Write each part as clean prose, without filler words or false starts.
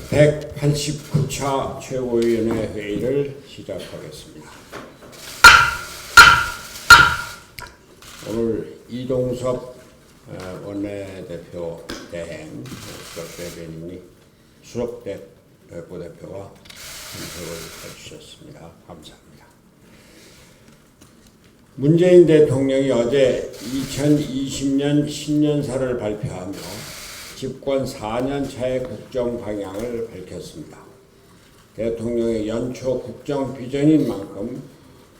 189차 최고위원회 회의를 시작하겠습니다. 오늘 이동섭 원내대표 대행 수석대변인이 부대표가 참석을 해주셨습니다. 감사합니다. 문재인 대통령이 어제 2020년 신년사를 발표하며 집권 4년 차의 국정 방향을 밝혔습니다. 대통령의 연초 국정 비전인 만큼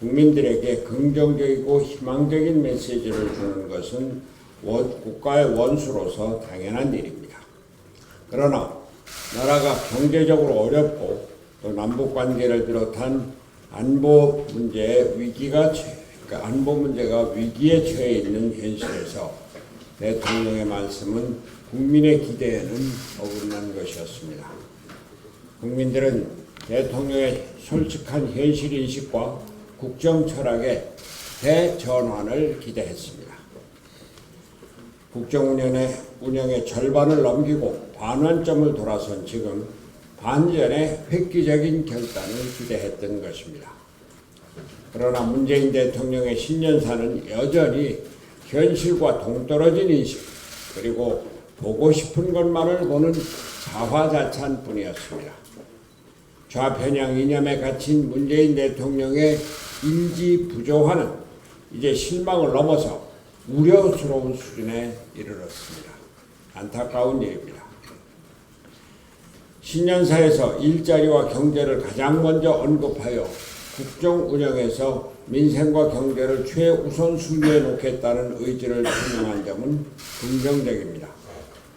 국민들에게 긍정적이고 희망적인 메시지를 주는 것은 국가의 원수로서 당연한 일입니다. 그러나 나라가 경제적으로 어렵고 또 남북관계를 비롯한 안보 문제가 위기에 처해 있는 현실에서 대통령의 말씀은 국민의 기대에는 어긋난 것이었습니다. 국민들은 대통령의 솔직한 현실인식과 국정 철학의 대전환을 기대했습니다. 국정 운영의 절반을 넘기고 반환점을 돌아선 지금 반전의 획기적인 결단을 기대했던 것입니다. 그러나 문재인 대통령의 신년사는 여전히 현실과 동떨어진 인식 그리고 보고 싶은 것만을 보는 자화자찬뿐이었습니다. 좌편향 이념에 갇힌 문재인 대통령의 인지 부조화는 이제 실망을 넘어서 우려스러운 수준에 이르렀습니다. 안타까운 일입니다. 신년사에서 일자리와 경제를 가장 먼저 언급하여 국정 운영에서 민생과 경제를 최우선 순위에 놓겠다는 의지를 표명한 점은 긍정적입니다.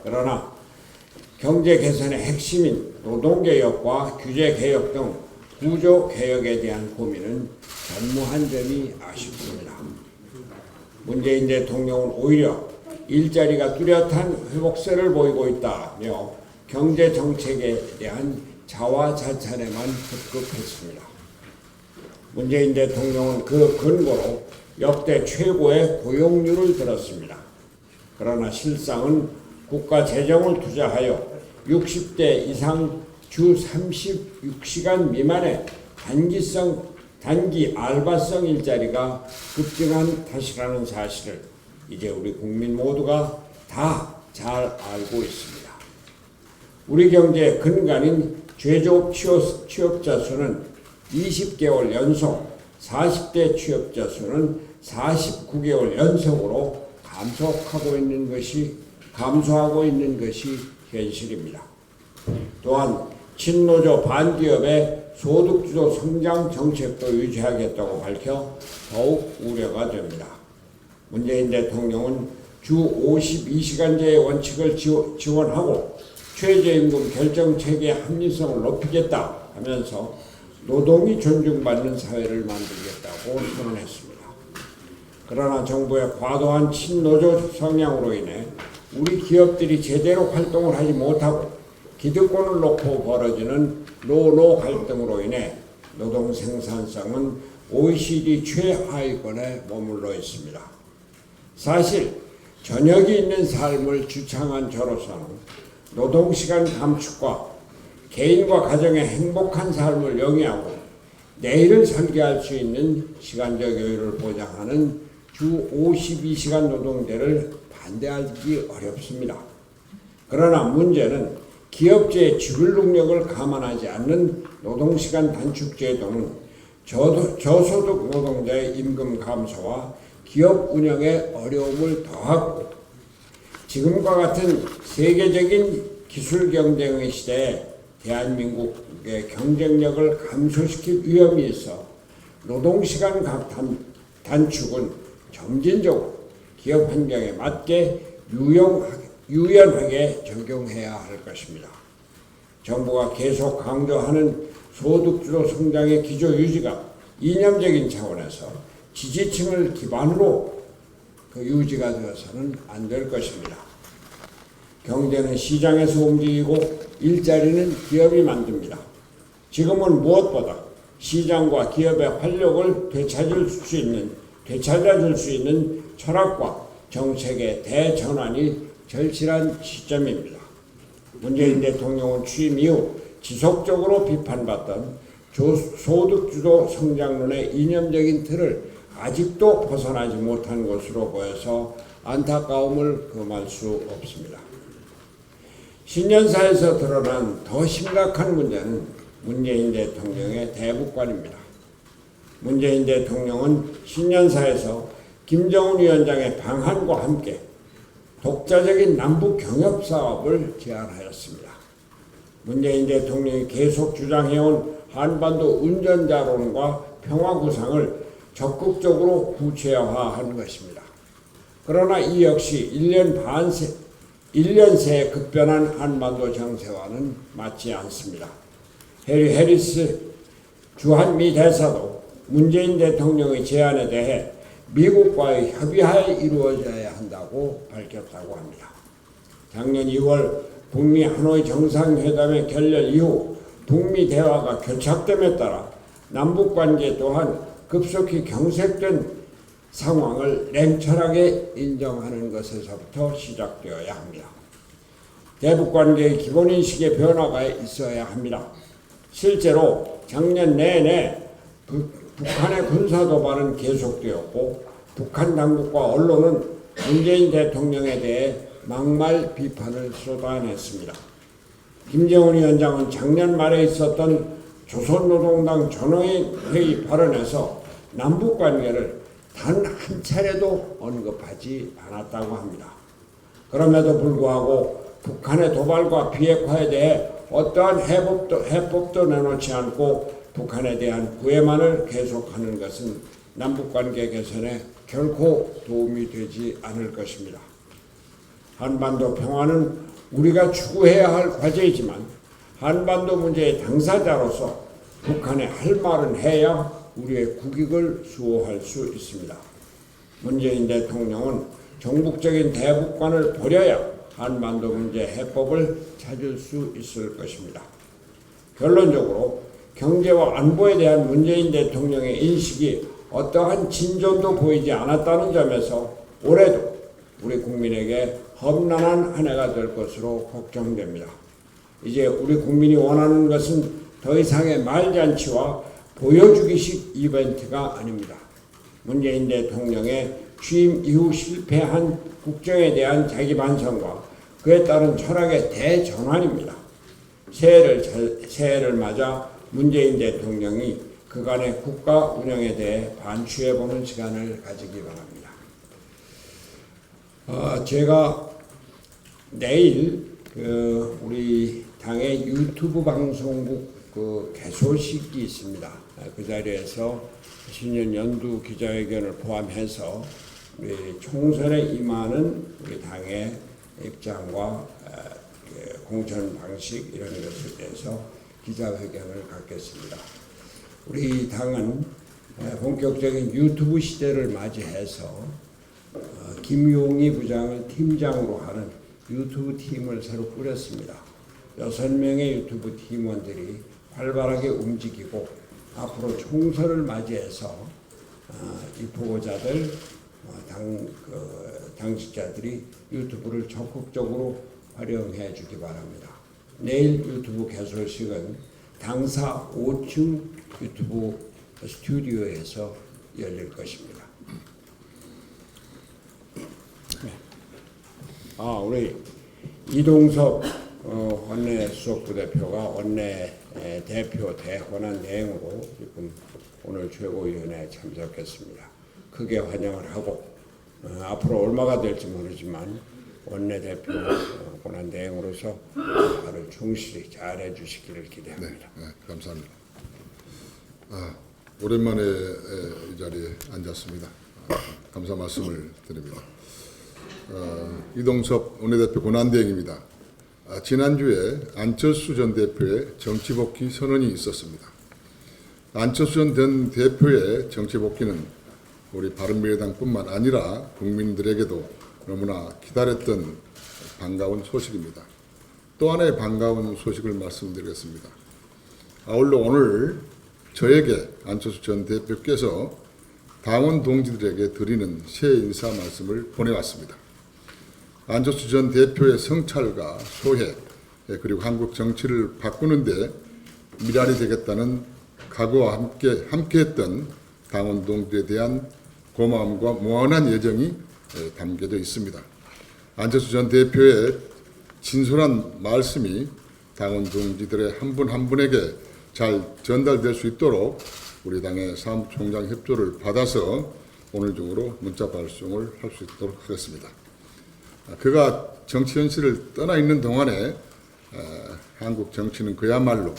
그러나 경제 개선의 핵심인 노동개혁과 규제개혁 등 구조개혁에 대한 고민은 전무한 점이 아쉽습니다. 문재인 대통령은 오히려 일자리가 뚜렷한 회복세를 보이고 있다며 경제정책에 대한 자화자찬에만 급급했습니다. 문재인 대통령은 그 근거로 역대 최고의 고용률을 들었습니다. 그러나 실상은 국가 재정을 투자하여 60대 이상 주 36시간 미만의 단기 알바성 일자리가 급증한 탓이라는 사실을 이제 우리 국민 모두가 다 잘 알고 있습니다. 우리 경제의 근간인 제조업 취업자 수는 20개월 연속, 40대 취업자 수는 49개월 연속으로 감소하고 있는 것이 현실입니다. 또한 친노조 반기업의 소득주도 성장 정책도 유지하겠다고 밝혀 더욱 우려가 됩니다. 문재인 대통령은 주 52시간제의 원칙을 지원하고 최저임금 결정체계의 합리성을 높이겠다 하면서 노동이 존중받는 사회를 만들겠다고 선언했습니다. 그러나 정부의 과도한 친노조 성향으로 인해 우리 기업들이 제대로 활동을 하지 못하고 기득권을 놓고 벌어지는 노노 갈등으로 인해 노동 생산성은 OECD 최하위권에 머물러 있습니다. 사실 저녁이 있는 삶을 주창한 저로서는 노동시간 감축과 개인과 가정의 행복한 삶을 영위하고 내일을 설계할 수 있는 시간적 여유를 보장하는 주 52시간 노동제를 반대하기 어렵습니다. 그러나 문제는 기업체의 지불 능력을 감안하지 않는 노동시간 단축 제도는 저소득 노동자의 임금 감소와 기업 운영에 어려움을 더하고 지금과 같은 세계적인 기술 경쟁의 시대에 대한민국의 경쟁력을 감소시킬 위험이 있어 노동시간 단축은 점진적으로 기업 환경에 맞게 유연하게 적용해야 할 것입니다. 정부가 계속 강조하는 소득주도 성장의 기조 유지가 이념적인 차원에서 지지층을 기반으로 유지가 되어서는 안 될 것입니다. 경제는 시장에서 움직이고 일자리는 기업이 만듭니다. 지금은 무엇보다 시장과 기업의 활력을 되찾아줄 수 있는 철학과 정책의 대전환이 절실한 시점입니다. 문재인 대통령은 취임 이후 지속적으로 비판받던 소득주도 성장론의 이념적인 틀을 아직도 벗어나지 못한 것으로 보여서 안타까움을 금할 수 없습니다. 신년사에서 드러난 더 심각한 문제는 문재인 대통령의 대북관입니다. 문재인 대통령은 신년사에서 김정은 위원장의 방한과 함께 독자적인 남북 경협 사업을 제안하였습니다. 문재인 대통령이 계속 주장해온 한반도 운전자론과 평화 구상을 적극적으로 구체화한 것입니다. 그러나 이 역시 1년 새 급변한 한반도 정세와는 맞지 않습니다. 해리 해리스 주한미 대사도 문재인 대통령의 제안에 대해 미국과의 협의하에 이루어져야 한다고 밝혔다고 합니다. 작년 2월 북미 하노이 정상회담의 결렬 이후 북미 대화가 교착됨에 따라 남북관계 또한 급속히 경색된 상황을 냉철하게 인정하는 것에서부터 시작되어야 합니다. 대북관계의 기본인식의 변화가 있어야 합니다. 실제로 작년 내내 북한의 군사도발은 계속되었고 북한 당국과 언론은 문재인 대통령에 대해 막말 비판을 쏟아냈습니다. 김정은 위원장은 작년 말에 있었던 조선노동당 전원회의 발언에서 남북관계를 단 한 차례도 언급하지 않았다고 합니다. 그럼에도 불구하고 북한의 도발과 비핵화에 대해 어떠한 해법도 내놓지 않고 북한에 대한 구애만을 계속하는 것은 남북관계 개선에 결코 도움이 되지 않을 것입니다. 한반도 평화는 우리가 추구해야 할 과제이지만 한반도 문제의 당사자로서 북한에 할 말은 해야 우리의 국익을 수호할 수 있습니다. 문재인 대통령은 종북적인 대북관을 버려야 한반도 문제 해법을 찾을 수 있을 것입니다. 결론적으로 경제와 안보에 대한 문재인 대통령의 인식이 어떠한 진전도 보이지 않았다는 점에서 올해도 우리 국민에게 험난한 한 해가 될 것으로 걱정됩니다. 이제 우리 국민이 원하는 것은 더 이상의 말잔치와 보여주기식 이벤트가 아닙니다. 문재인 대통령의 취임 이후 실패한 국정에 대한 자기 반성과 그에 따른 철학의 대전환입니다. 새해를 맞아 문재인 대통령이 그간의 국가 운영에 대해 반추해보는 시간을 가지기 바랍니다. 제가 내일 우리 당의 유튜브 방송국 개소식이 있습니다. 그 자리에서 신년 연두 기자회견을 포함해서 우리 총선에 임하는 우리 당의 입장과 공천 방식 이런 것에 대해서 기자회견을 갖겠습니다. 우리 당은 본격적인 유튜브 시대를 맞이해서 김용희 부장을 팀장으로 하는 유튜브 팀을 새로 꾸렸습니다. 6명의 유튜브 팀원들이 활발하게 움직이고 앞으로 총선을 맞이해서 입후보자들, 당직자들이 유튜브를 적극적으로 활용해 주기 바랍니다. 내일 유튜브 개소식은 당사 5층 유튜브 스튜디오에서 열릴 것입니다. 우리 이동섭 원내 수석부대표가 원내 대표 대권한 대행으로 지금 오늘 최고위원회에 참석했습니다. 크게 환영을 하고 앞으로 얼마가 될지 모르지만 원내대표 권한 대행으로서 역할을 충실히 잘해 주시기를 기대합니다. 네, 감사합니다. 오랜만에 이 자리에 앉았습니다. 감사 말씀을 드립니다. 이동섭 원내대표 권한대행입니다. 지난주에 안철수 전 대표의 정치복귀 선언이 있었습니다. 안철수 전 대표의 정치복귀는 우리 바른미래당뿐만 아니라 국민들에게도 너무나 기다렸던 반가운 소식입니다. 또 하나의 반가운 소식을 말씀드리겠습니다. 아울러 오늘 저에게 안철수 전 대표께서 당원 동지들에게 드리는 새해 인사 말씀을 보내왔습니다. 안철수 전 대표의 성찰과 소회 그리고 한국 정치를 바꾸는데 미랄이 되겠다는 각오와 함께했던 당원 동지에 대한 고마움과 무한한 애정이 담겨져 있습니다. 안철수 전 대표의 진솔한 말씀이 당원 동지들의 한 분 한 분에게 잘 전달될 수 있도록 우리 당의 사무총장 협조를 받아서 오늘 중으로 문자 발송을 할 수 있도록 하겠습니다. 그가 정치 현실을 떠나 있는 동안에 한국 정치는 그야말로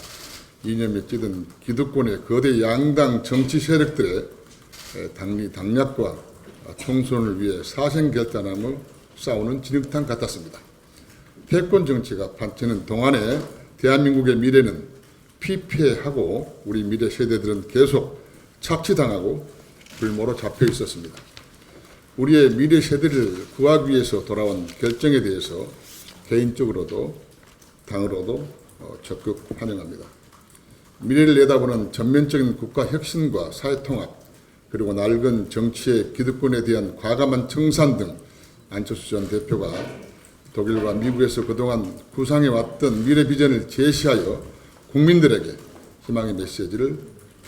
이념에 찌든 기득권의 거대 양당 정치 세력들의 당략과 총선을 위해 사생결단하며 싸우는 진흙탕 같았습니다. 패권 정치가 판치는 동안에 대한민국의 미래는 피폐하고 우리 미래 세대들은 계속 착취당하고 불모로 잡혀 있었습니다. 우리의 미래 세대를 구하기 위해서 돌아온 결정에 대해서 개인적으로도 당으로도 적극 환영합니다. 미래를 내다보는 전면적인 국가 혁신과 사회통합, 그리고 낡은 정치의 기득권에 대한 과감한 청산 등 안철수 전 대표가 독일과 미국에서 그동안 구상해왔던 미래 비전을 제시하여 국민들에게 희망의 메시지를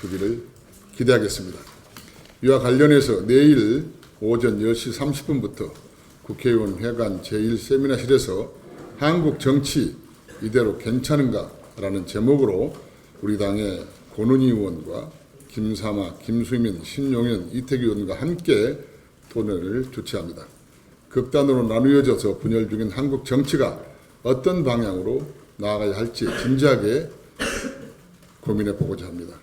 주기를 기대하겠습니다. 이와 관련해서 내일 오전 10시 30분부터 국회의원 회관 제1세미나실에서 한국 정치 이대로 괜찮은가라는 제목으로 우리 당의 권은희 의원과 김사마, 김수민, 신용현, 이태규 의원과 함께 토론을 주최합니다. 극단으로 나누어져서 분열 중인 한국 정치가 어떤 방향으로 나아가야 할지 진지하게 고민해 보고자 합니다.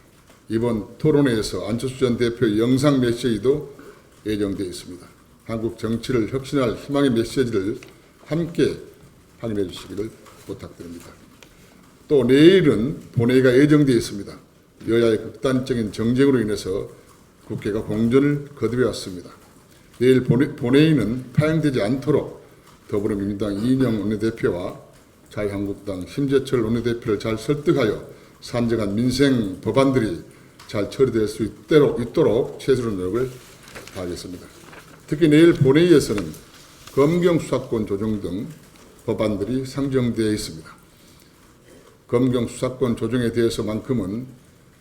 이번 토론회에서 안철수 전 대표의 영상 메시지도 예정되어 있습니다. 한국 정치를 혁신할 희망의 메시지를 함께 확인해 주시기를 부탁드립니다. 또 내일은 본회의가 예정되어 있습니다. 여야의 극단적인 정쟁으로 인해서 국회가 공전을 거듭해 왔습니다. 내일 본회의는 파행되지 않도록 더불어민주당 이인영 원내대표와 자유한국당 심재철 원내대표를 잘 설득하여 산정한 민생 법안들이 잘 처리될 수 있도록 최선의 노력을 다하겠습니다. 특히 내일 본회의에서는 검경 수사권 조정 등 법안들이 상정되어 있습니다. 검경 수사권 조정에 대해서만큼은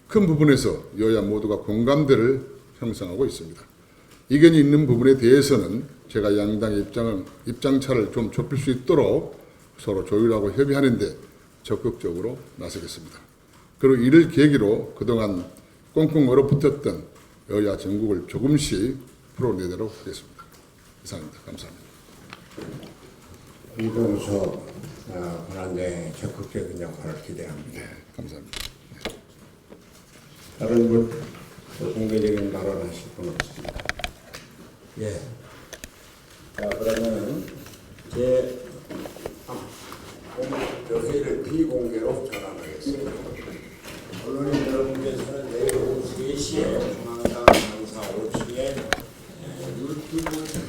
큰 부분에서 여야 모두가 공감대를 형성하고 있습니다. 이견이 있는 부분에 대해서는 제가 양당의 입장차를 좀 좁힐 수 있도록 서로 조율하고 협의하는 데 적극적으로 나서겠습니다. 그리고 이를 계기로 그동안 꽁꽁 얼어붙었던 여야 정국을 조금씩 풀어내도록 하겠습니다. 이상입니다. 감사합니다. 이동수 권한대행의 적극적인 역할을 기대합니다. 네, 감사합니다. 다른 분 공개적인 발언하실 분 없습니다. 예. 자, 그러면 회의를 비공개로 전환하겠습니다. 언론인 여러분께서는 내일 오후 3시에 중앙당 강사 5층에 유튜브